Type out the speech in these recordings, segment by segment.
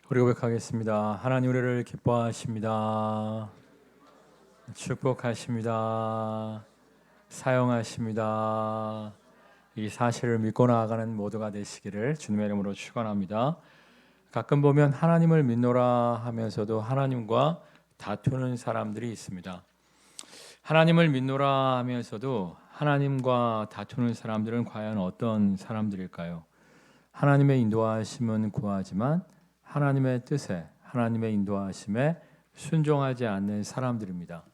우리 고백하겠습니다. 하나님 우리를 기뻐하십니다. 축복하십니다. 사용하십니다. 이 사실을 믿고 나아가는 모두가 되시기를 주님의 이름으로 축원합니다. 가끔 보면 하나님을 믿노라 하면서도 하나님과 다투는 사람들이 있습니다. 하나님을 믿노라 하면서도 하나님과 다투는 사람들은 과연 어떤 사람들일까요? 하나님의 인도하심은 구하지만 하나님의 뜻에, 하나님의 인도하심에 순종하지 않는 사람들입니다.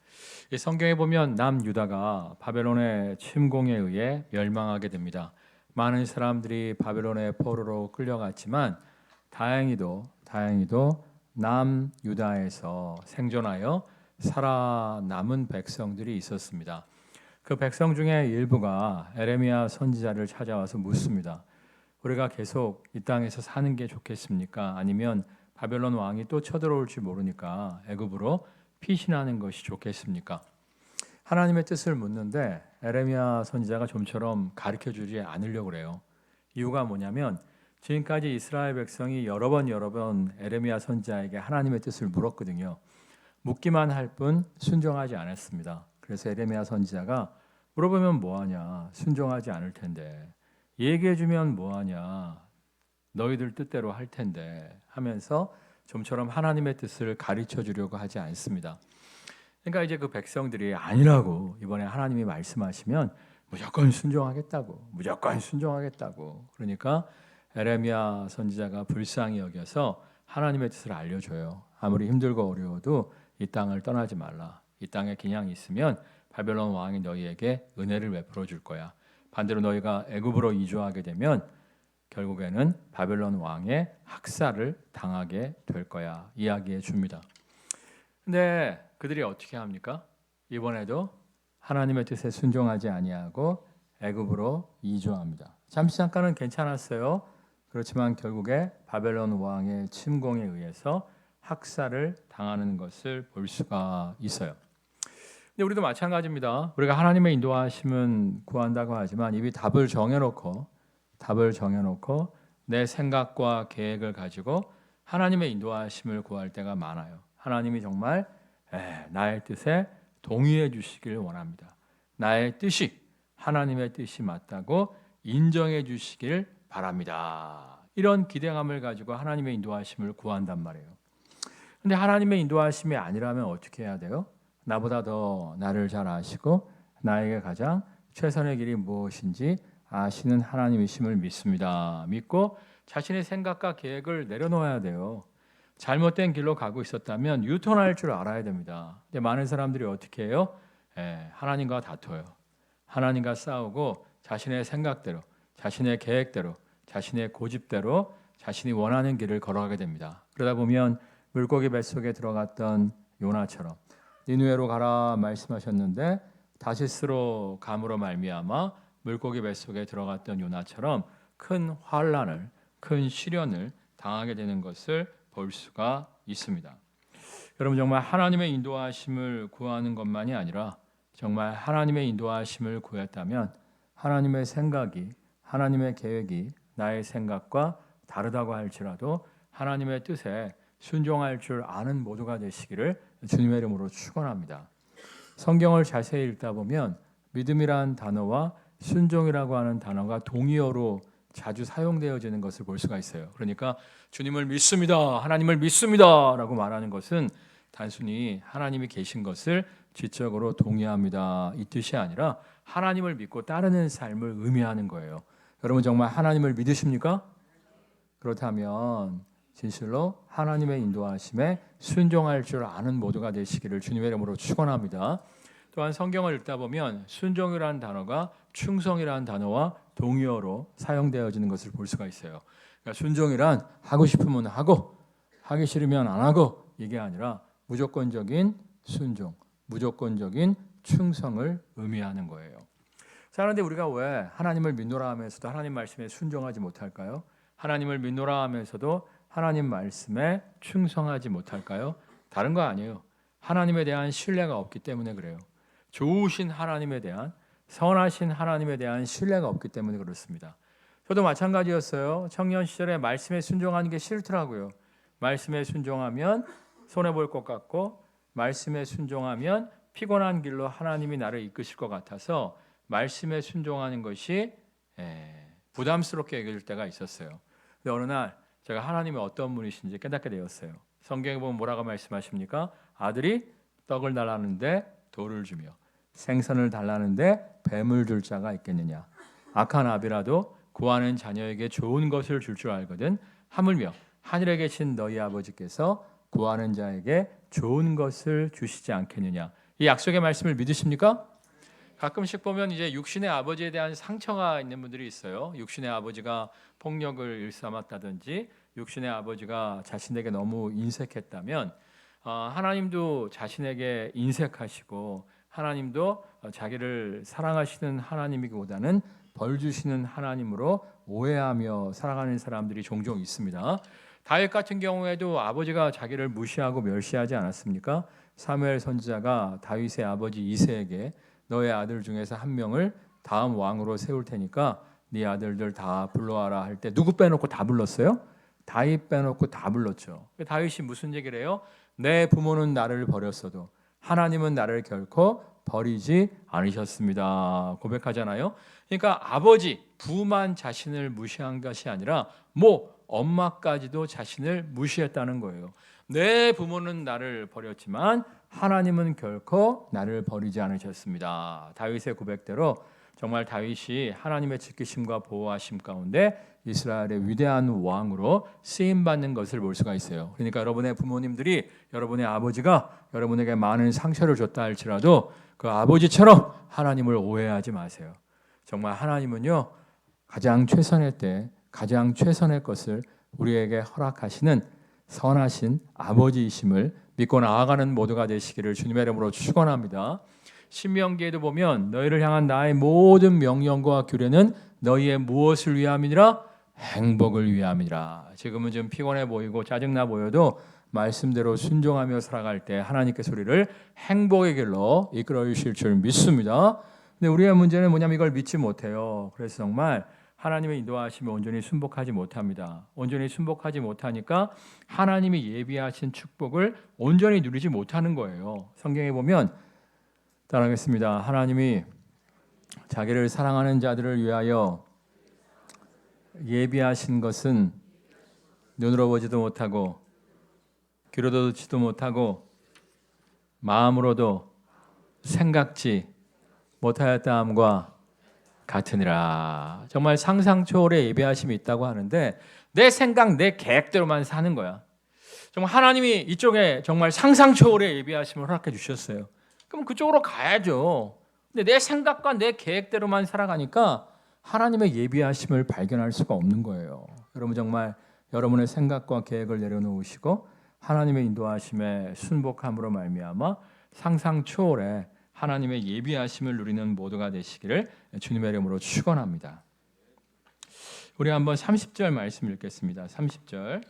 이 성경에 보면 남유다가 바벨론의 침공에 의해 멸망하게 됩니다. 많은 사람들이 바벨론의 포로로 끌려갔지만 다행히도 남유다에서 생존하여 살아남은 백성들이 있었습니다. 그 백성 중에 일부가 에레미야 선지자를 찾아와서 묻습니다. 우리가 계속 이 땅에서 사는 게 좋겠습니까? 아니면 바벨론 왕이 또 쳐들어올지 모르니까 애굽으로 피신하는 것이 좋겠습니까? 하나님의 뜻을 묻는데 에레미야 선지자가 좀처럼 가르쳐주지 않으려고 그래요. 이유가 뭐냐면 지금까지 이스라엘 백성이 여러 번 에레미야 선지자에게 하나님의 뜻을 물었거든요. 묻기만 할 뿐 순종하지 않았습니다. 그래서 에레미야 선지자가 물어보면 뭐하냐? 순종하지 않을 텐데. 얘기해주면 뭐하냐? 너희들 뜻대로 할 텐데 하면서 좀처럼 하나님의 뜻을 가르쳐 주려고 하지 않습니다. 그러니까 이제 그 백성들이 아니라고 이번에 하나님이 말씀하시면 무조건 순종하겠다고. 그러니까 에레미야 선지자가 불쌍히 여겨서 하나님의 뜻을 알려줘요. 아무리 힘들고 어려워도 이 땅을 떠나지 말라. 이 땅에 그냥 있으면 바벨론 왕이 너희에게 은혜를 베풀어 줄 거야. 반대로 너희가 애굽으로 이주하게 되면 결국에는 바벨론 왕의 학살을 당하게 될 거야. 이야기해 줍니다. 근데 그들이 어떻게 합니까? 이번에도 하나님의 뜻에 순종하지 아니하고 애굽으로 이주합니다. 잠깐은 괜찮았어요. 그렇지만 결국에 바벨론 왕의 침공에 의해서 학살을 당하는 것을 볼 수가 있어요. 근데 우리도 마찬가지입니다. 우리가 하나님의 인도하심은 구한다고 하지만 이미 답을 정해놓고 내 생각과 계획을 가지고 하나님의 인도하심을 구할 때가 많아요. 하나님이 정말 나의 뜻에 동의해 주시기를 원합니다. 나의 뜻이 하나님의 뜻이 맞다고 인정해 주시길 바랍니다. 이런 기대감을 가지고 하나님의 인도하심을 구한단 말이에요. 근데 하나님의 인도하심이 아니라면 어떻게 해야 돼요? 나보다 더 나를 잘 아시고 나에게 가장 최선의 길이 무엇인지 아시는 하나님이심을 믿습니다. 믿고 자신의 생각과 계획을 내려놓아야 돼요. 잘못된 길로 가고 있었다면 유턴할 줄 알아야 됩니다. 근데 많은 사람들이 어떻게 해요? 하나님과 다퉈요. 하나님과 싸우고 자신의 생각대로, 자신의 계획대로, 자신의 고집대로 자신이 원하는 길을 걸어가게 됩니다. 그러다 보면 물고기 뱃속에 들어갔던 요나처럼 니느웨로 가라 말씀하셨는데 다시스로 감으로 말미암아 물고기 뱃속에 들어갔던 요나처럼 큰 환난을, 큰 시련을 당하게 되는 것을 볼 수가 있습니다. 여러분 정말 하나님의 인도하심을 구하는 것만이 아니라 정말 하나님의 인도하심을 구했다면 하나님의 생각이, 하나님의 계획이 나의 생각과 다르다고 할지라도 하나님의 뜻에 순종할 줄 아는 모두가 되시기를 주님의 이름으로 축원합니다. 성경을 자세히 읽다 보면 믿음이라는 단어와 순종이라고 하는 단어가 동의어로 자주 사용되어지는 것을 볼 수가 있어요. 그러니까 주님을 믿습니다, 하나님을 믿습니다라고 말하는 것은 단순히 하나님이 계신 것을 지적으로 동의합니다 이 뜻이 아니라 하나님을 믿고 따르는 삶을 의미하는 거예요. 여러분 정말 하나님을 믿으십니까? 그렇다면 진실로 하나님의 인도하심에 순종할 줄 아는 모두가 되시기를 주님의 이름으로 축원합니다. 또한 성경을 읽다 보면 순종이라는 단어가 충성이라는 단어와 동의어로 사용되어지는 것을 볼 수가 있어요. 그러니까 순종이란 하고 싶으면 하고 하기 싫으면 안 하고 이게 아니라 무조건적인 순종, 무조건적인 충성을 의미하는 거예요. 자, 그런데 우리가 왜 하나님을 믿노라 하면서도 하나님 말씀에 순종하지 못할까요? 하나님을 믿노라 하면서도 하나님 말씀에 충성하지 못할까요? 다른 거 아니에요. 하나님에 대한 신뢰가 없기 때문에 그래요. 좋으신 하나님에 대한, 선하신 하나님에 대한 신뢰가 없기 때문에 그렇습니다. 저도 마찬가지였어요. 청년 시절에 말씀에 순종하는 게 싫더라고요. 말씀에 순종하면 손해 볼 것 같고 말씀에 순종하면 피곤한 길로 하나님이 나를 이끄실 것 같아서 말씀에 순종하는 것이 부담스럽게 여길 때가 있었어요. 근데 어느 날 제가 하나님이 어떤 분이신지 깨닫게 되었어요. 성경에 보면 뭐라고 말씀하십니까? 아들이 떡을 달라는데 돌을 주며 생선을 달라는데 뱀을 줄 자가 있겠느냐. 악한 아비라도 구하는 자녀에게 좋은 것을 줄 줄 알거든 하물며 하늘에 계신 너희 아버지께서 구하는 자에게 좋은 것을 주시지 않겠느냐. 이 약속의 말씀을 믿으십니까? 가끔씩 보면 이제 육신의 아버지에 대한 상처가 있는 분들이 있어요. 육신의 아버지가 폭력을 일삼았다든지 육신의 아버지가 자신에게 너무 인색했다면 하나님도 자신에게 인색하시고 하나님도 자기를 사랑하시는 하나님이기보다는 벌 주시는 하나님으로 오해하며 살아가는 사람들이 종종 있습니다. 다윗 같은 경우에도 아버지가 자기를 무시하고 멸시하지 않았습니까? 사무엘 선지자가 다윗의 아버지 이새에게 너의 아들 중에서 한 명을 다음 왕으로 세울 테니까 네 아들들 다 불러와라 할 때 누구 빼놓고 다 불렀어요? 다윗 빼놓고 다 불렀죠. 다윗이 무슨 얘기를 해요? 내 부모는 나를 버렸어도 하나님은 나를 결코 버리지 않으셨습니다. 고백하잖아요. 그러니까 아버지, 부만 자신을 무시한 것이 아니라 엄마까지도 자신을 무시했다는 거예요. 내 부모는 나를 버렸지만 하나님은 결코 나를 버리지 않으셨습니다. 다윗의 고백대로 정말 다윗이 하나님의 지키심과 보호하심 가운데 이스라엘의 위대한 왕으로 쓰임받는 것을 볼 수가 있어요. 그러니까 여러분의 부모님들이 여러분의 아버지가 여러분에게 많은 상처를 줬다 할지라도 그 아버지처럼 하나님을 오해하지 마세요. 정말 하나님은요 가장 최선의 때 가장 최선의 것을 우리에게 허락하시는 선하신 아버지이심을 믿고 나아가는 모두가 되시기를 주님의 이름으로 축원합니다. 신명기에도 보면 너희를 향한 나의 모든 명령과 규례는 너희의 무엇을 위함이니라? 행복을 위함이라. 지금은 좀 피곤해 보이고 짜증나 보여도 말씀대로 순종하며 살아갈 때 하나님께서 우리를 행복의 길로 이끌어 주실 줄 믿습니다. 근데 우리의 문제는 뭐냐면 이걸 믿지 못해요. 그래서 정말 하나님의 인도하심에 온전히 순복하지 못합니다. 온전히 순복하지 못하니까 하나님이 예비하신 축복을 온전히 누리지 못하는 거예요. 성경에 보면 따라하겠습니다. 하나님이 자기를 사랑하는 자들을 위하여 예비하신 것은 눈으로 보지도 못하고 귀로도 듣지도 못하고 마음으로도 생각지 못하였다함과 같으니라. 정말 상상 초월의 예비하심이 있다고 하는데 내 생각, 내 계획대로만 사는 거야. 정말 하나님이 이쪽에 정말 상상 초월의 예비하심을 허락해 주셨어요. 그럼 그쪽으로 가야죠. 근데 내 생각과 내 계획대로만 살아가니까 하나님의 예비하심을 발견할 수가 없는 거예요. 여러분 정말 여러분의 생각과 계획을 내려놓으시고 하나님의 인도하심에 순복함으로 말미암아 상상 초월의 하나님의 예비하심을 누리는 모두가 되시기를 주님의 이름으로 축원합니다. 우리 한번 30절 말씀 읽겠습니다. 30절.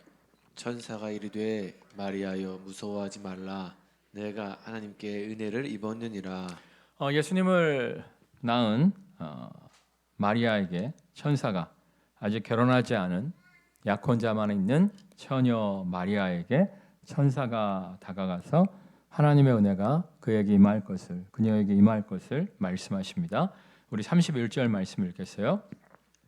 천사가 이르되 마리아여 무서워하지 말라 내가 하나님께 은혜를 입었느니라. 예수님을 낳은 마리아에게 천사가 아직 결혼하지 않은 약혼자만 있는 처녀 마리아에게 천사가 다가가서 하나님의 은혜가 그에게 임할 것을 그녀에게 임할 것을 말씀하십니다. 우리 31절 말씀 읽겠어요.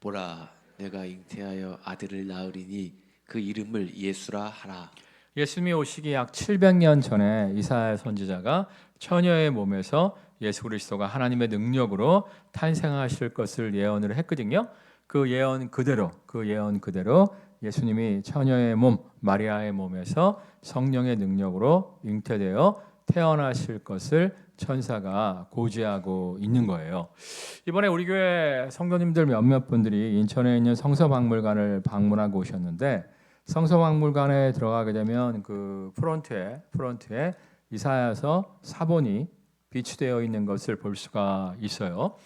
보라 내가 잉태하여 아들을 낳으리니 그 이름을 예수라 하라. 예수님이 오시기 약 700년 전에 이사야 선지자가 처녀의 몸에서 예수 그리스도가 하나님의 능력으로 탄생하실 것을 예언을 했거든요. 그 예언 그대로 예수님이 처녀의 몸 마리아의 몸에서 성령의 능력으로 잉태되어 태어나실 것을 천사가 고지하고 있는 거예요. 이번에 우리 교회 성도님들 몇몇 분들이 인천에 있는 성서박물관을 방문하고 오셨는데 성서박물관에 들어가게 되면 그 프론트에 이사야서 사본이 비치되어 있는 것을 볼 수가 있어요.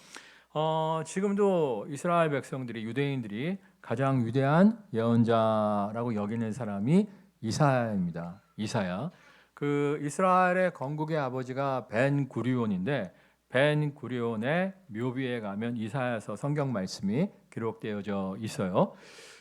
지금도 이스라엘 백성들이 유대인들이 가장 위대한 예언자라고 여기는 사람이 이사야입니다. 이사야. 그 이스라엘의 건국의 아버지가 벤 구리온인데 벤 구리온의 묘비에 가면 이사야서 성경 말씀이 기록되어져 있어요.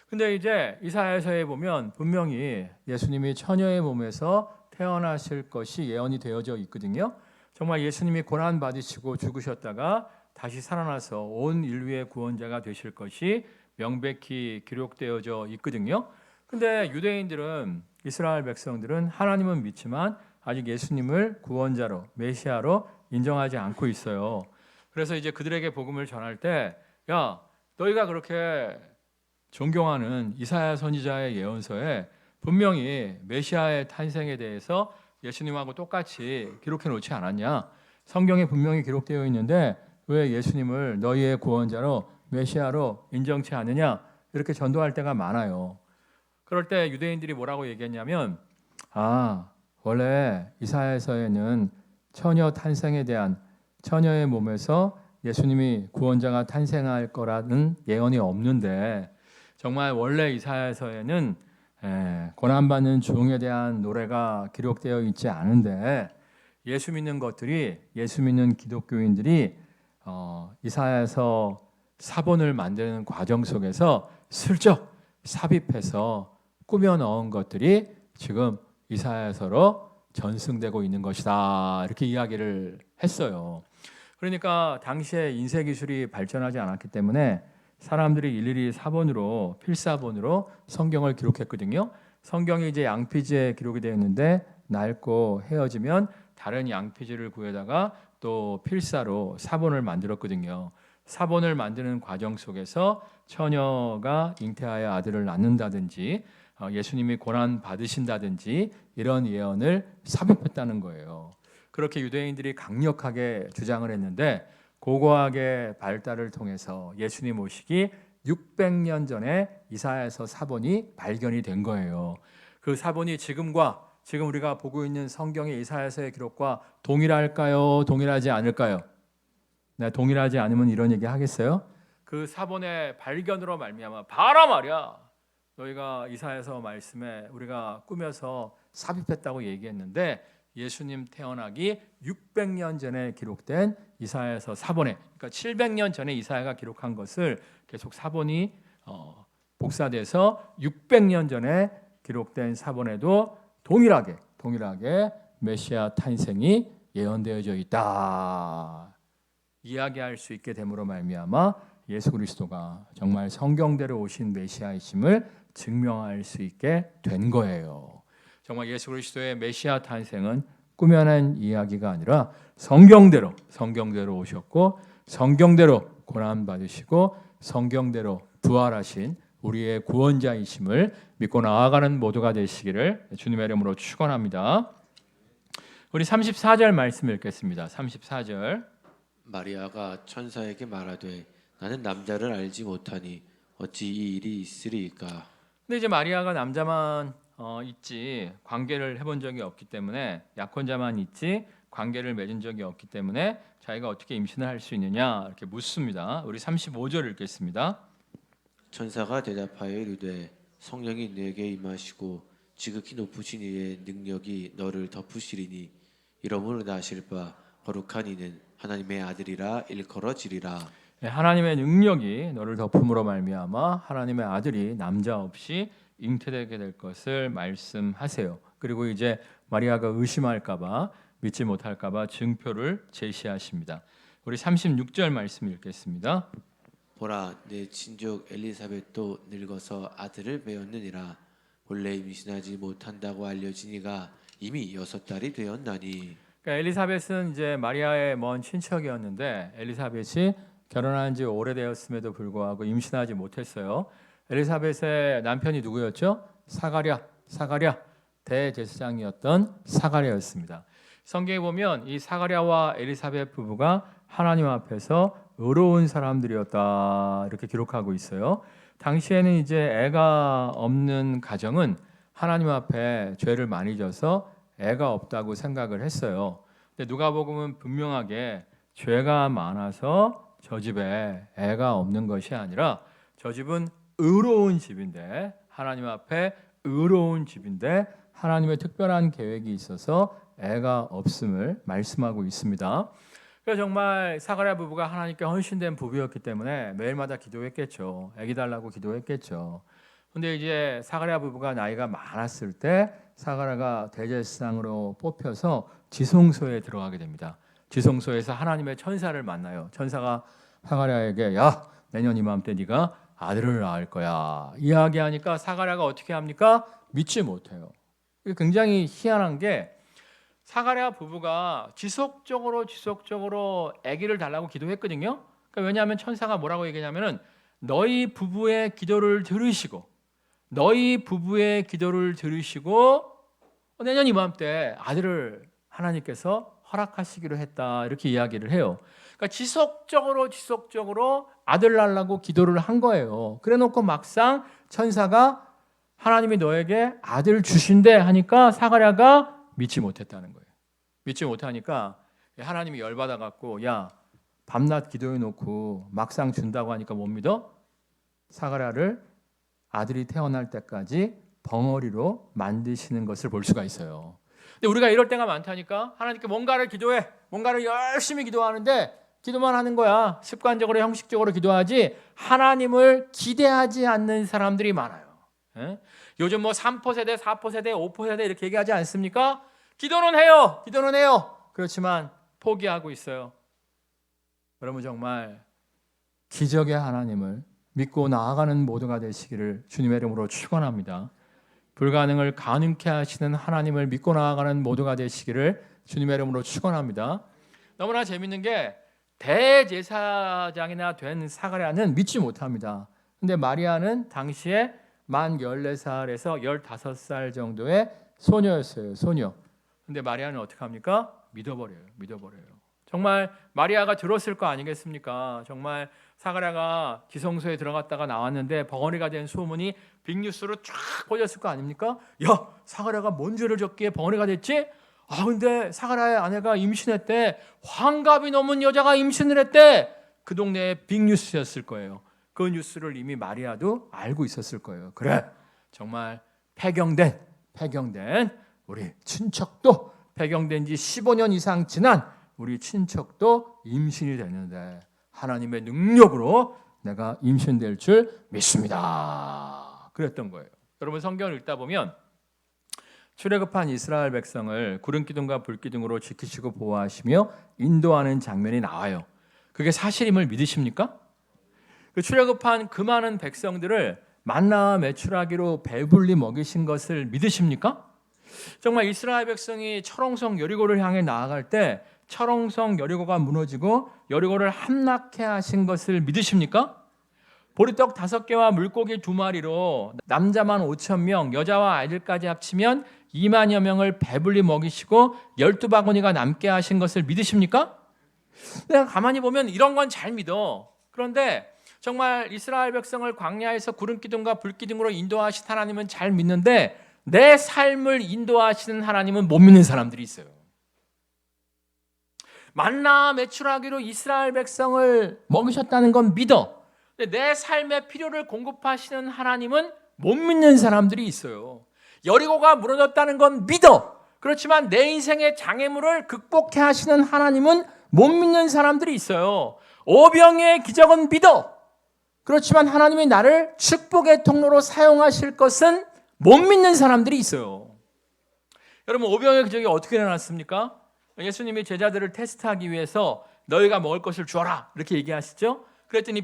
근데 이제 이사야서에 보면 분명히 예수님이 처녀의 몸에서 태어나실 것이 예언이 되어져 있거든요. 정말 예수님이 고난 받으시고 죽으셨다가 다시 살아나서 온 인류의 구원자가 되실 것이 명백히 기록되어져 있거든요. 근데 유대인들은, 이스라엘 백성들은 하나님은 믿지만 아직 예수님을 구원자로, 메시아로 인정하지 않고 있어요. 그래서 이제 그들에게 복음을 전할 때, 야, 너희가 그렇게 존경하는 이사야 선지자의 예언서에 분명히 메시아의 탄생에 대해서 예수님하고 똑같이 기록해 놓지 않았냐? 성경에 분명히 기록되어 있는데 왜 예수님을 너희의 구원자로, 메시아로 인정치 않느냐? 이렇게 전도할 때가 많아요. 그럴 때 유대인들이 뭐라고 얘기했냐면, 원래 이사야서에는 처녀 탄생에 대한, 처녀의 몸에서 예수님이 구원자가 탄생할 거라는 예언이 없는데, 정말 원래 이사야서에는 고난받는 종에 대한 노래가 기록되어 있지 않은데, 예수 믿는 것들이, 예수 믿는 기독교인들이 이사야서 사본을 만드는 과정 속에서 슬쩍 삽입해서 꾸며 넣은 것들이 지금 이사야서로 전승되고 있는 것이다, 이렇게 이야기를 했어요. 그러니까 당시에 인쇄 기술이 발전하지 않았기 때문에 사람들이 일일이 사본으로, 필사본으로 성경을 기록했거든요. 성경이 이제 양피지에 기록이 되어 있는데 낡고 헤어지면 다른 양피지를 구해다가 또 필사로 사본을 만들었거든요. 사본을 만드는 과정 속에서 처녀가 잉태하여 아들을 낳는다든지 예수님이 고난 받으신다든지 이런 예언을 삽입했다는 거예요. 그렇게 유대인들이 강력하게 주장을 했는데 고고학의 발달을 통해서 예수님 오시기 600년 전에 이사야서 사본이 발견이 된 거예요. 그 사본이 지금 우리가 보고 있는 성경의 이사야서의 기록과 동일할까요? 동일하지 않을까요? 네, 동일하지 않으면 이런 얘기 하겠어요? 그 사본의 발견으로 말미암아 봐라 말이야, 너희가 이사야서 말씀에 우리가 꾸며서 삽입했다고 얘기했는데 예수님 태어나기 600년 전에 기록된 이사야서 사본에, 그러니까 700년 전에 이사야가 기록한 것을 계속 사본이 복사돼서 600년 전에 기록된 사본에도 동일하게 메시아 탄생이 예언되어져 있다, 이야기할 수 있게 됨으로 말미암아 예수 그리스도가 정말 성경대로 오신 메시아이심을 증명할 수 있게 된 거예요. 정말 예수 그리스도의 메시아 탄생은 꾸며낸 이야기가 아니라 성경대로 오셨고, 성경대로 고난 받으시고, 성경대로 부활하신 우리의 구원자이심을 믿고 나아가는 모두가 되시기를 주님의 이름으로 축원합니다. 우리 34절 말씀 읽겠습니다. 34절. 마리아가 천사에게 말하되 나는 남자를 알지 못하니 어찌 이 일이 있으리이까. 근데 이제 마리아가 남자만 있지 관계를 해본 적이 없기 때문에, 약혼자만 있지 관계를 맺은 적이 없기 때문에 자기가 어떻게 임신을 할 수 있느냐 이렇게 묻습니다. 우리 35절 읽겠습니다. 천사가 대답하여 이르되 성령이 내게 임하시고 지극히 높으신 이의 능력이 너를 덮으시리니 이러므로 나실 바 거룩한 이는 하나님의 아들이라 일컬어지리라. 하나님의 능력이 너를 덮음으로 말미암아 하나님의 아들이 남자 없이 잉태되게 될 것을 말씀하세요. 그리고 이제 마리아가 의심할까봐, 믿지 못할까봐 증표를 제시하십니다. 우리 36절 말씀 읽겠습니다. 보라, 내 친족 엘리사벳도 늙어서 아들을 배었느니라. 본래 임신하지 못한다고 알려지니가 이미 6달이 되었나니. 그러니까 엘리사벳은 이제 마리아의 먼 친척이었는데 엘리사벳이 결혼한 지 오래되었음에도 불구하고 임신하지 못했어요. 엘리사벳의 남편이 누구였죠? 사가랴 대제사장이었던 사가랴였습니다. 성경에 보면 이 사가랴와 엘리사벳 부부가 하나님 앞에서 의로운 사람들이었다 이렇게 기록하고 있어요. 당시에는 이제 애가 없는 가정은 하나님 앞에 죄를 많이 져서 애가 없다고 생각을 했어요. 근데 누가복음은 분명하게 죄가 많아서 저 집에 애가 없는 것이 아니라 저 집은 의로운 집인데, 하나님 앞에 의로운 집인데 하나님의 특별한 계획이 있어서 애가 없음을 말씀하고 있습니다. 그래서 정말 사가랴 부부가 하나님께 헌신된 부부였기 때문에 매일마다 기도했겠죠. 애기 달라고 기도했겠죠. 근데 이제 사가랴 부부가 나이가 많았을 때 사가랴가 대제사장으로 뽑혀서 지성소에 들어가게 됩니다. 지성소에서 하나님의 천사를 만나요. 천사가 사가랴에게 야, 내년 이맘때 네가 아들을 낳을 거야 이야기하니까 사가랴가 어떻게 합니까? 믿지 못해요. 이게 굉장히 희한한 게 사가랴 부부가 지속적으로 아기를 달라고 기도했거든요. 그러니까 왜냐하면 천사가 뭐라고 얘기냐면은 너희 부부의 기도를 들으시고 내년 이맘때 아들을 하나님께서 허락하시기로 했다 이렇게 이야기를 해요. 그러니까 지속적으로 아들 낳으려고 기도를 한 거예요. 그래놓고 막상 천사가 하나님이 너에게 아들 주신대 하니까 사가랴가 믿지 못했다는 거예요. 믿지 못하니까 하나님이 열받아 갖고 야, 밤낮 기도해 놓고 막상 준다고 하니까 못 믿어? 사가랴를 아들이 태어날 때까지 벙어리로 만드시는 것을 볼 수가 있어요. 근데 우리가 이럴 때가 많다니까. 하나님께 뭔가를 열심히 기도하는데 기도만 하는 거야. 습관적으로 형식적으로 기도하지 하나님을 기대하지 않는 사람들이 많아요. 예? 요즘 뭐 3포 세대, 4포 세대, 5포 세대 이렇게 얘기하지 않습니까? 기도는 해요. 그렇지만 포기하고 있어요. 여러분 정말 기적의 하나님을 믿고 나아가는 모두가 되시기를 주님의 이름으로 축원합니다. 불가능을 가능케 하시는 하나님을 믿고 나아가는 모두가 되시기를 주님의 이름으로 축원합니다. 너무나 재밌는 게 대제사장이나 된 사가랴는 믿지 못합니다. 근데 마리아는 당시에 만 14살에서 15살 정도의 소녀였어요. 소녀. 근데 마리아는 어떻게 합니까? 믿어버려요. 정말 마리아가 들었을 거 아니겠습니까? 정말 사가랴가 지성소에 들어갔다가 나왔는데 벙어리가 된 소문이 빅뉴스로 쫙 퍼졌을 거 아닙니까? 야, 사가랴가 뭔 죄를 졌기에 벙어리가 됐지? 근데 사가랴의 아내가 임신했대. 환갑이 넘은 여자가 임신을 했대. 그 동네에 빅뉴스였을 거예요. 그 뉴스를 이미 마리아도 알고 있었을 거예요. 그래, 정말 폐경된 우리 친척도 폐경된 지 15년 이상 지난 우리 친척도 임신이 되는데 하나님의 능력으로 내가 임신될 줄 믿습니다. 그랬던 거예요. 여러분 성경을 읽다 보면 출애굽한 이스라엘 백성을 구름 기둥과 불 기둥으로 지키시고 보호하시며 인도하는 장면이 나와요. 그게 사실임을 믿으십니까? 그 출애굽한 그 많은 백성들을 만나와 메추라기로 배불리 먹이신 것을 믿으십니까? 정말 이스라엘 백성이 철옹성 여리고를 향해 나아갈 때 철옹성 여리고가 무너지고 여리고를 함락해 하신 것을 믿으십니까? 보리떡 5개와 물고기 2마리로 남자만 5,000명, 여자와 아이들까지 합치면 2만여 명을 배불리 먹이시고 12바구니가 남게 하신 것을 믿으십니까? 내가 가만히 보면 이런 건 잘 믿어. 그런데 정말 이스라엘 백성을 광야에서 구름 기둥과 불 기둥으로 인도하신 하나님은 잘 믿는데 내 삶을 인도하시는 하나님은 못 믿는 사람들이 있어요. 만나 메추라기로 이스라엘 백성을 먹이셨다는 건 믿어. 근데 내 삶의 필요를 공급하시는 하나님은 못 믿는 사람들이 있어요. 여리고가 무너졌다는 건 믿어. 그렇지만 내 인생의 장애물을 극복해 하시는 하나님은 못 믿는 사람들이 있어요. 오병이의 기적은 믿어. 그렇지만 하나님이 나를 축복의 통로로 사용하실 것은 못 믿는 사람들이 있어요. 여러분 오병이의 기적이 어떻게 일어났습니까? 예수님이 제자들을 테스트하기 위해서 너희가 먹을 것을 주어라 이렇게 얘기하시죠. 그랬더니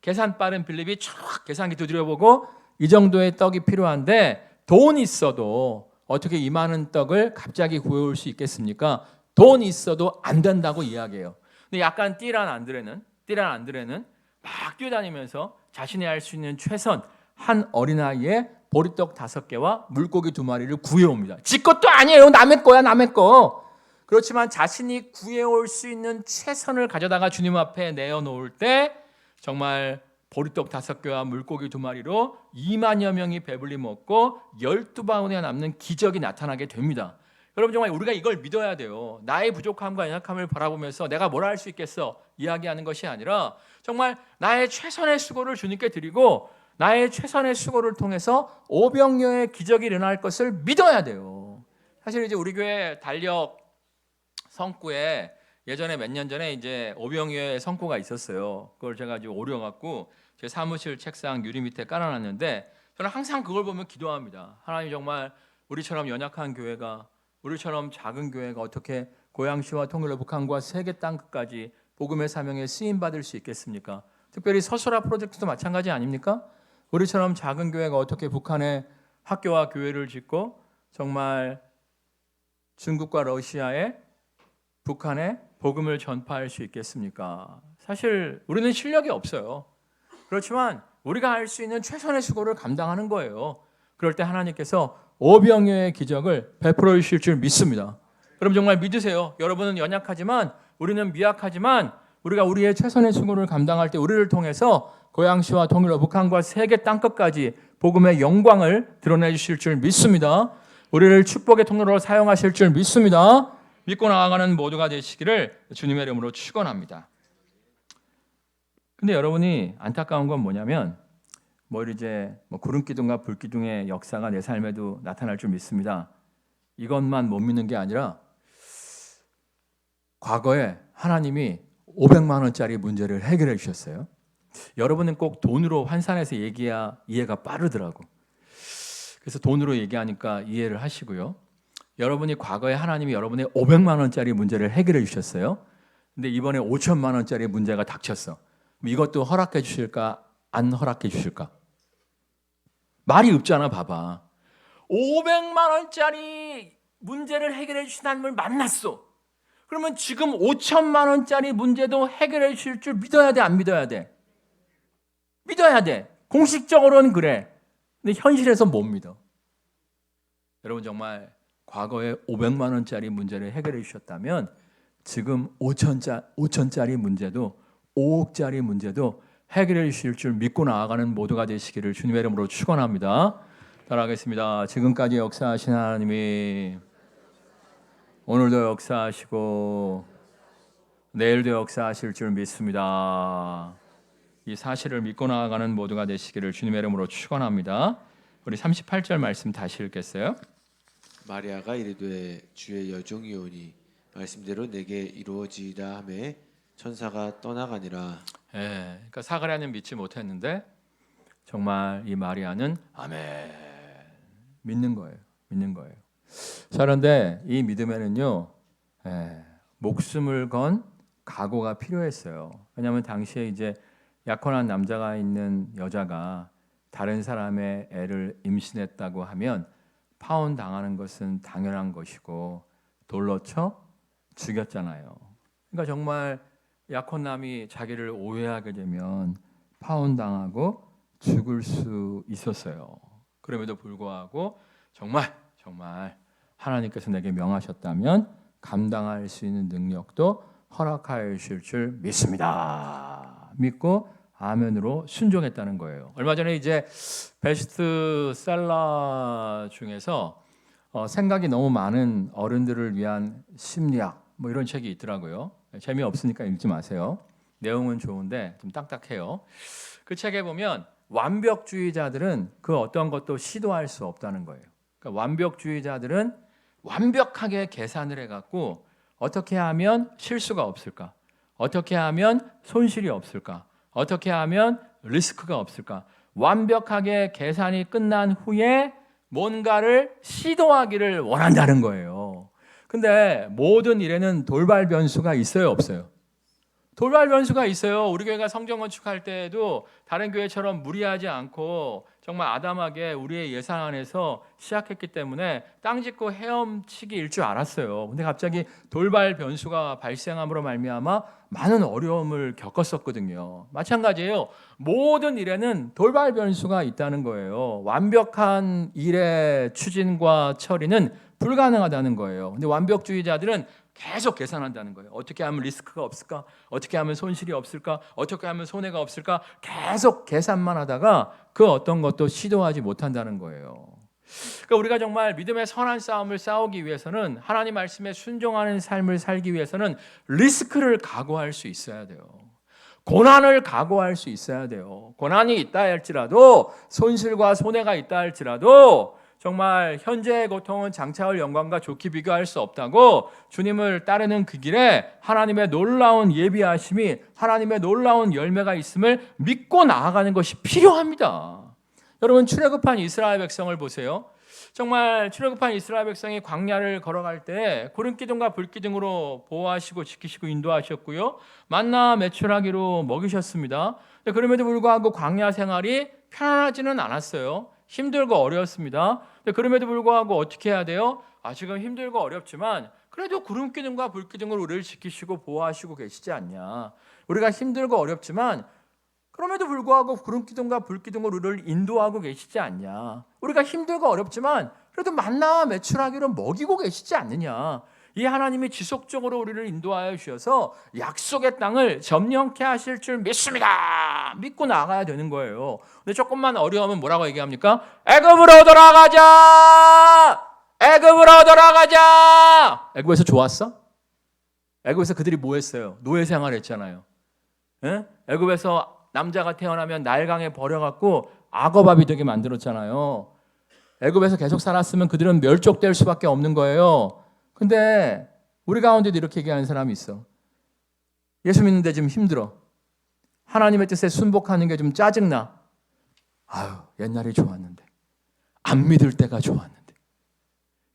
계산 빠른 빌립이 촥 계산기 두드려보고 이 정도의 떡이 필요한데 돈 있어도 어떻게 이 많은 떡을 갑자기 구해올 수 있겠습니까? 돈 있어도 안 된다고 이야기해요. 근데 약간 띠란 안드레는 막 뛰어다니면서 자신이 할 수 있는 최선 한 어린아이의 보리떡 5개와 물고기 2마리를 구해옵니다. 지 것도 아니에요. 남의 거야. 그렇지만 자신이 구해올 수 있는 최선을 가져다가 주님 앞에 내어놓을 때 정말 보리떡 5개와 물고기 2마리로 2만여 명이 배불리 먹고 12바구니가 남는 기적이 나타나게 됩니다. 여러분 정말 우리가 이걸 믿어야 돼요. 나의 부족함과 연약함을 바라보면서 내가 뭘 할 수 있겠어 이야기하는 것이 아니라 정말 나의 최선의 수고를 주님께 드리고 나의 최선의 수고를 통해서 오병이어의 기적이 일어날 것을 믿어야 돼요. 사실 이제 우리 교회 달력 성구에 예전에 몇 년 전에 이제 오병이어의 성구가 있었어요. 그걸 제가 이제 오려갖고 제 사무실 책상 유리 밑에 깔아놨는데 저는 항상 그걸 보면 기도합니다. 하나님 정말 우리처럼 연약한 교회가, 우리처럼 작은 교회가 어떻게 고양시와 통일로 북한과 세계 땅 끝까지 복음의 사명에 쓰임 받을 수 있겠습니까? 특별히 서소라 프로젝트도 마찬가지 아닙니까? 우리처럼 작은 교회가 어떻게 북한에 학교와 교회를 짓고 정말 중국과 러시아에 북한에 복음을 전파할 수 있겠습니까? 사실 우리는 실력이 없어요. 그렇지만 우리가 할 수 있는 최선의 수고를 감당하는 거예요. 그럴 때 하나님께서 오병이어의 기적을 베풀어 주실 줄 믿습니다. 여러분 정말 믿으세요. 여러분은 연약하지만 우리는 미약하지만 우리가 우리의 최선의 수고를 감당할 때 우리를 통해서 고양시와 통일로 북한과 세계 땅끝까지 복음의 영광을 드러내 주실 줄 믿습니다. 우리를 축복의 통로로 사용하실 줄 믿습니다. 믿고 나아가는 모두가 되시기를 주님의 이름으로 축원합니다. 근데 여러분이 안타까운 건 뭐냐면 이제 구름 기둥과 불 기둥의 역사가 내 삶에도 나타날 줄 믿습니다. 이것만 못 믿는 게 아니라 과거에 하나님이 500만 원짜리 문제를 해결해 주셨어요. 여러분은 꼭 돈으로 환산해서 얘기해야 이해가 빠르더라고. 그래서 돈으로 얘기하니까 이해를 하시고요. 여러분이 과거에 하나님이 여러분의 500만 원짜리 문제를 해결해 주셨어요. 근데 이번에 5천만 원짜리 문제가 닥쳤어. 이것도 허락해 주실까? 안 허락해 주실까? 말이 없잖아. 봐봐. 500만 원짜리 문제를 해결해 주신 하나님을 만났어. 그러면 지금 5천만 원짜리 문제도 해결해 주실 줄 믿어야 돼? 안 믿어야 돼? 믿어야 돼. 공식적으로는 그래. 근데 현실에서 못 믿어. 여러분 정말 과거에 500만 원짜리 문제를 해결해 주셨다면 지금 5천짜리 문제도 5억짜리 문제도 해결해 주실 줄 믿고 나아가는 모두가 되시기를 주님의 이름으로 축원합니다. 따라하겠습니다. 지금까지 역사하신 하나님이 오늘도 역사하시고 내일도 역사하실 줄 믿습니다. 이 사실을 믿고 나아가는 모두가 되시기를 주님의 이름으로 축원합니다. 우리 38절 말씀 다시 읽겠어요? 마리아가 이르되 주의 여종이 오니 말씀대로 내게 이루어지이다 하매 천사가 떠나가니라. 그러니까 사가랴는 믿지 못했는데 정말 이 마리아는 아멘 믿는 거예요. 믿는 거예요. 자, 그런데 이 믿음에는요 목숨을 건 각오가 필요했어요. 왜냐하면 당시에 이제 약혼한 남자가 있는 여자가 다른 사람의 애를 임신했다고 하면 파혼 당하는 것은 당연한 것이고 돌로 쳐 죽였잖아요. 그러니까 정말 약혼남이 자기를 오해하게 되면 파혼 당하고 죽을 수 있었어요. 그럼에도 불구하고 정말 하나님께서 내게 명하셨다면 감당할 수 있는 능력도 허락하여 주실 줄 믿습니다. 믿고 아멘으로 순종했다는 거예요. 얼마 전에 이제 베스트셀러 중에서 생각이 너무 많은 어른들을 위한 심리학 이런 책이 있더라고요. 재미없으니까 읽지 마세요. 내용은 좋은데 좀 딱딱해요. 그 책에 보면 완벽주의자들은 그 어떤 것도 시도할 수 없다는 거예요. 그러니까 완벽주의자들은 완벽하게 계산을 해갖고 어떻게 하면 실수가 없을까? 어떻게 하면 손실이 없을까? 어떻게 하면 리스크가 없을까? 완벽하게 계산이 끝난 후에 뭔가를 시도하기를 원한다는 거예요. 근데 모든 일에는 돌발 변수가 있어요, 없어요? 돌발 변수가 있어요. 우리 교회가 성전 건축할 때에도 다른 교회처럼 무리하지 않고 정말 아담하게 우리의 예산 안에서 시작했기 때문에 땅 짓고 헤엄치기일 줄 알았어요. 근데 갑자기 돌발 변수가 발생함으로 말미암아 많은 어려움을 겪었었거든요. 마찬가지예요. 모든 일에는 돌발 변수가 있다는 거예요. 완벽한 일의 추진과 처리는 불가능하다는 거예요. 근데 완벽주의자들은 계속 계산한다는 거예요. 어떻게 하면 리스크가 없을까? 어떻게 하면 손실이 없을까? 어떻게 하면 손해가 없을까? 계속 계산만 하다가 그 어떤 것도 시도하지 못한다는 거예요. 그러니까 우리가 정말 믿음의 선한 싸움을 싸우기 위해서는 하나님 말씀에 순종하는 삶을 살기 위해서는 리스크를 각오할 수 있어야 돼요. 고난을 각오할 수 있어야 돼요. 고난이 있다 할지라도 손실과 손해가 있다 할지라도 정말 현재의 고통은 장차올 영광과 좋게 비교할 수 없다고 주님을 따르는 그 길에 하나님의 놀라운 예비하심이 하나님의 놀라운 열매가 있음을 믿고 나아가는 것이 필요합니다. 여러분 출애굽한 이스라엘 백성을 보세요. 정말 출애굽한 이스라엘 백성이 광야를 걸어갈 때 구름 기둥과 불 기둥으로 보호하시고 지키시고 인도하셨고요. 만나 매출하기로 먹이셨습니다. 그럼에도 불구하고 광야 생활이 편안하지는 않았어요. 힘들고 어려웠습니다. 그럼에도 불구하고 어떻게 해야 돼요? 지금 힘들고 어렵지만 그래도 구름 기둥과 불 기둥으로 우리를 지키시고 보호하시고 계시지 않냐. 우리가 힘들고 어렵지만 그럼에도 불구하고 구름 기둥과 불 기둥으로 우리를 인도하고 계시지 않냐. 우리가 힘들고 어렵지만 그래도 만나와 매출하기로 먹이고 계시지 않느냐. 이 하나님이 지속적으로 우리를 인도하여 주셔서 약속의 땅을 점령케 하실 줄 믿습니다. 믿고 나가야 되는 거예요. 근데 조금만 어려우면 뭐라고 얘기합니까? 애굽으로 돌아가자. 애굽으로 돌아가자. 애굽에서 좋았어? 애굽에서 그들이 뭐 했어요? 노예 생활했잖아요. 예? 애굽에서 남자가 태어나면 나일강에 버려갖고 악어밥이 되게 만들었잖아요. 애굽에서 계속 살았으면 그들은 멸족될 수밖에 없는 거예요. 근데 우리 가운데도 이렇게 얘기하는 사람이 있어. 예수 믿는데 좀 힘들어. 하나님의 뜻에 순복하는 게 좀 짜증나. 옛날이 좋았는데. 안 믿을 때가 좋았는데.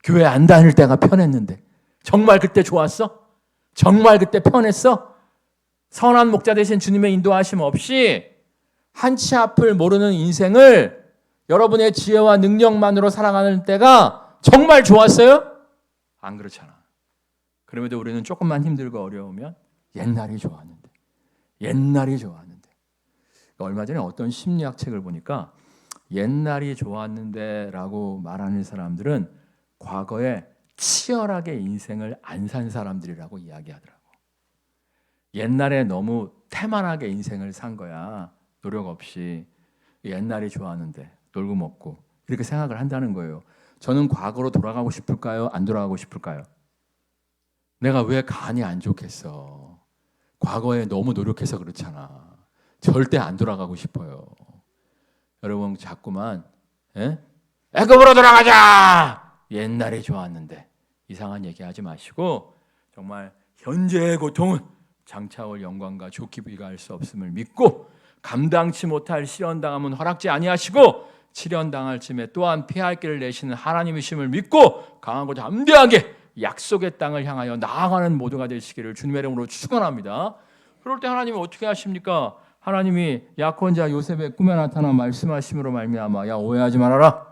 교회 안 다닐 때가 편했는데. 정말 그때 좋았어? 정말 그때 편했어? 선한 목자 되신 주님의 인도하심 없이 한치 앞을 모르는 인생을 여러분의 지혜와 능력만으로 살아가는 때가 정말 좋았어요? 안 그렇잖아. 그럼에도 우리는 조금만 힘들고 어려우면 옛날이 좋았는데. 얼마 전에 어떤 심리학 책을 보니까 옛날이 좋았는데 라고 말하는 사람들은 과거에 치열하게 인생을 안 산 사람들이라고 이야기하더라고. 옛날에 너무 태만하게 인생을 산 거야. 노력 없이. 옛날이 좋았는데 놀고 먹고 이렇게 생각을 한다는 거예요. 저는 과거로 돌아가고 싶을까요? 안 돌아가고 싶을까요? 내가 왜 간이 안 좋겠어? 과거에 너무 노력해서 그렇잖아. 절대 안 돌아가고 싶어요. 여러분 자꾸만 애굽으로 돌아가자! 옛날이 좋았는데 이상한 얘기하지 마시고 정말 현재의 고통은 장차올 영광과 좋게 비교할 수 없음을 믿고 감당치 못할 시련당함은 허락지 아니하시고 시련당할 쯤에 또한 피할 길을 내시는 하나님이심을 믿고 강하고 담대하게 약속의 땅을 향하여 나아가는 모두가 되시기를 주님의 이름으로 축원합니다. 그럴 때 하나님이 어떻게 하십니까? 하나님이 약혼자 요셉의 꿈에 나타나 말씀하심으로 말미암아 야 오해하지 말아라.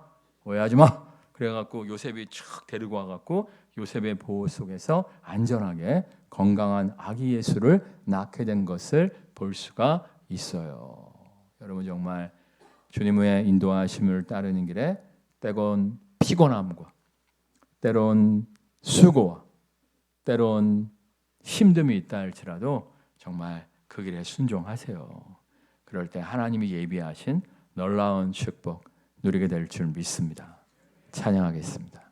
오해하지 마. 그래갖고 요셉이 촥 데리고 와갖고 요셉의 보호 속에서 안전하게 건강한 아기 예수를 낳게 된 것을 볼 수가 있어요. 여러분 정말 주님의 인도하심을 따르는 길에 때론 피곤함과 때론 수고와 때론 힘듦이 있다 할지라도 정말 그 길에 순종하세요. 그럴 때 하나님이 예비하신 놀라운 축복 누리게 될 줄 믿습니다. 찬양하겠습니다.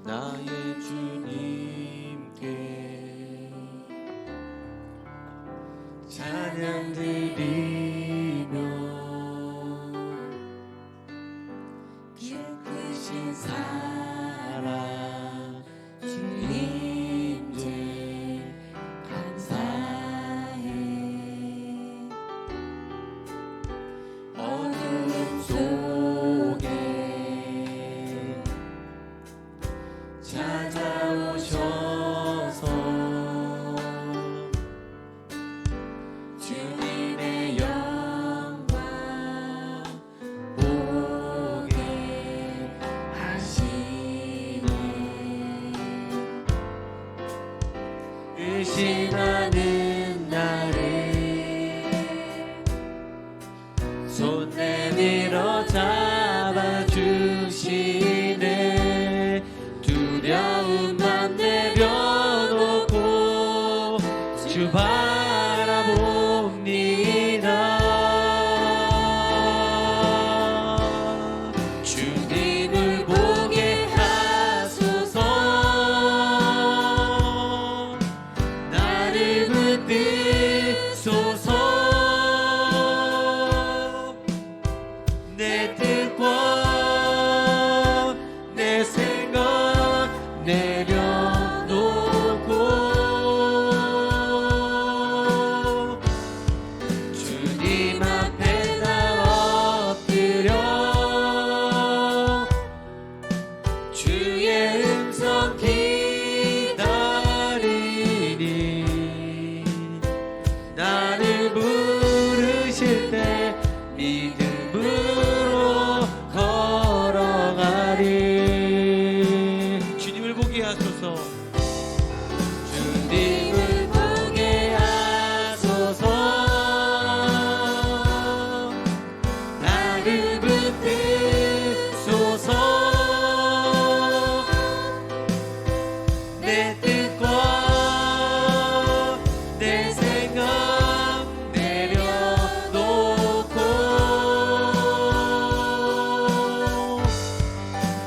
나의 주님께 찬양 드리며 기쁘신 사랑 주님께 감사해. 어두움 속에 찾아오셔서 주님의 영광 보게 하시네. 의심하는 나를 손 내밀어 잡아주시네. 두려움만 내려놓고 주 바라봅니다. 주님을 보게 하소서. 주옵소서. 주님을 보게 하소서. 나를 붙드소서. 내 뜻과 내 생각 내려놓고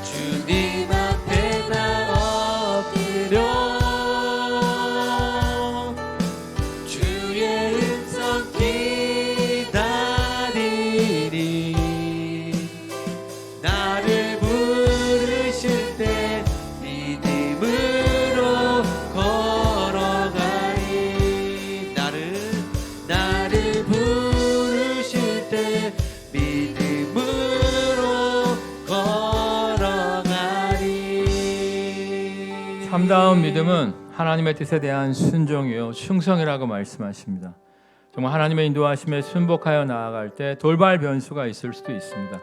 주님 앞에 나 엎드려 주의 음성 기다리리. 나를 부르실 때 믿음으로 걸어가리. 나를 부르실 때 믿음으로 걸어가리. 참다운 믿음은 하나님의 뜻에 대한 순종이요 충성이라고 말씀하십니다. 정말 하나님의 인도하심에 순복하여 나아갈 때 돌발 변수가 있을 수도 있습니다.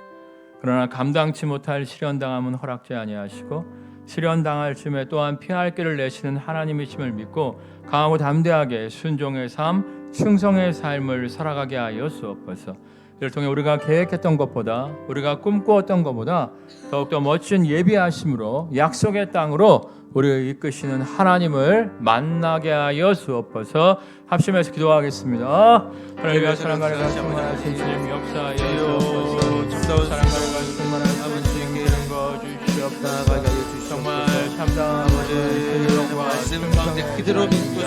그러나 감당치 못할 시련당함은 허락지 아니하시고 시련당할 쯤에 또한 피할 길을 내시는 하나님이심을 믿고 강하고 담대하게 순종의 삶, 충성의 삶을 살아가게 하여 주옵소서. 이를 통해 우리가 계획했던 것보다 우리가 꿈꾸었던 것보다 더욱더 멋진 예비하심으로 약속의 땅으로 우리를 이끄시는 하나님을 만나게 하여 주옵소서. 합심해서 기도하겠습니다. 하나님의 사랑과 은혜가 충만하신 주님 역사하여 주옵소서. 사랑과 은혜가 충만하신 아버지께 이런 거 주시옵소서. 정말 참다운 아버지의 영과 말씀 가운데 그대로 믿고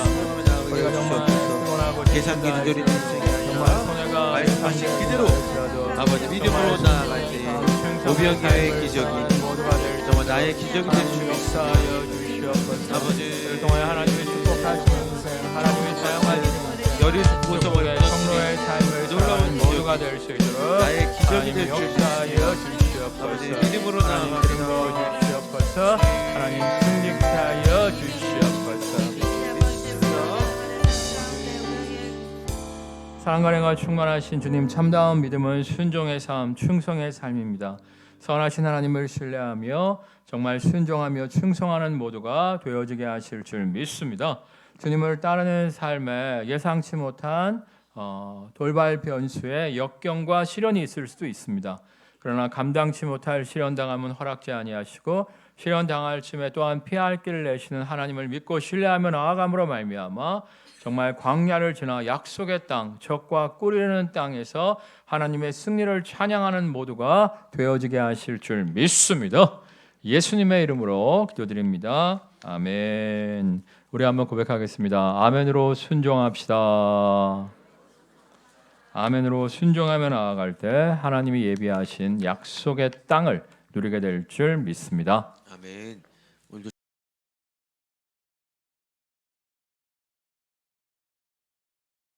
우리가 정말 피곤하고 계산기 누리는 정말 손해가 말씀하신 그대로 아버지 믿음으로 나아갈 때 오병이어의 기적이 정말 나의 기적이 될 수 있어. 아버지 동안 하나님의 축복하시는 하나님의 사용하시는 열이 부어서의 성로의 삶을 놀라운 모두가 될 수 있도록 나의 기적이 될 수 역사하여 주시옵소서. 아버지 믿음으로 나아가는 주시옵소서. 하나님 승리케 하여 주시옵소서. 사랑과 은혜가 충만하신 주님, 참다운 믿음은 순종의 삶, 충성의 삶입니다. 선하신 하나님을 신뢰하며 정말 순종하며 충성하는 모두가 되어지게 하실 줄 믿습니다. 주님을 따르는 삶에 예상치 못한 돌발 변수에 역경과 시련이 있을 수도 있습니다. 그러나 감당치 못할 시련당함은 허락지 아니하시고 시련당할 쯤에 또한 피할 길을 내시는 하나님을 믿고 신뢰하며 나아감으로 말미암아 정말 광야를 지나 약속의 땅, 적과 꿀이는 땅에서 하나님의 승리를 찬양하는 모두가 되어지게 하실 줄 믿습니다. 예수님의 이름으로 기도드립니다. 아멘. 우리 한번 고백하겠습니다. 아멘으로 순종합시다. 아멘으로 순종하며 나아갈 때 하나님이 예비하신 약속의 땅을 누리게 될 줄 믿습니다. 아멘.